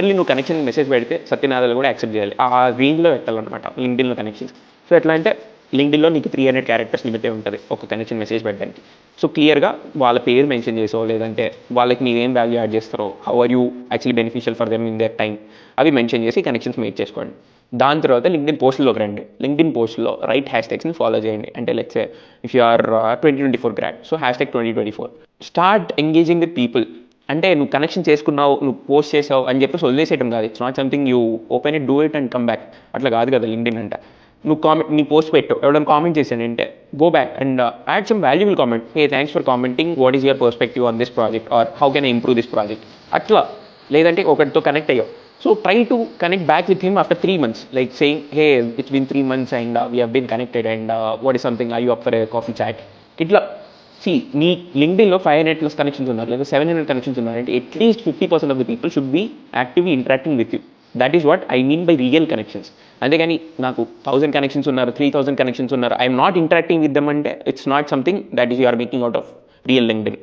నువ్వు connection message పెడితే సత్యనారాయణ కూడా యాక్సెప్ట్ చేయాలి. ఆ రేంజ్లో పెట్టాలన్నమాట లింక్డ్ఇన్లో కనెక్షన్స్. సో ఎట్లా అంటే లింక్డ్ఇన్లో నీకు 300 క్యారెక్టర్స్ లిమిటే ఉంటుంది ఒక కనెక్షన్ మెసేజ్ పెట్టడానికి. సో క్లియర్గా వాళ్ళ పేరు మెన్షన్ చేసో, లేదంటే వాళ్ళకి మీరేం వాల్యూ యాడ్ చేస్తారో, how are you actually beneficial for them in their time, అవి మెన్షన్ చేసి కనెక్షన్స్ మేక్ చేసుకోండి. దాని తర్వాత లింక్డ్ఇన్ పోస్ట్లోకి రండి. లింక్డ్ఇన్ పోస్ట్లో రైట్ హ్యాష్ట్యాగ్స్ని ఫాలో చేయండి. అంటే let's say if you are 2024 grad, so #2024. Start engaging with people. అంటే నువ్వు కనెక్షన్ చేసుకున్నావు, నువ్వు పోస్ట్ చేసావు అని చెప్పేసి వదిలేసేయడం కాదు. It's not something you open it, do it and come back. అట్లా కాదు కదా లింక్డ్ఇన్ అంటే. నువ్వు నీ పోస్ట్ పెట్టావు, ఎవరైనా కామెంట్ చేశాను అంటే go back and add some valuable comment. Hey thanks for commenting, what is your perspective on this project, or how can I improve this project. అట్లా లేదంటే ఒకటితో కనెక్ట్ అయ్యావు, so try to connect back with him after 3 months, like saying hey it's been 3 months and we have been connected and what is something, I you up for a coffee chat. ఇట్లా నీ లింక్డ్ఇన్లో 500+ connections ఉన్నారు, లేదా 700 connections ఉన్నారు అంటే at least 50% of the people should be actively interacting with you. That is what I mean by real connections. అంతేగాని నాకు 1000 connections ఉన్నారు, 3000 connections ఉన్నారు, I'm not interacting with them అంటే it's not something that is you are making out of real LinkedIn.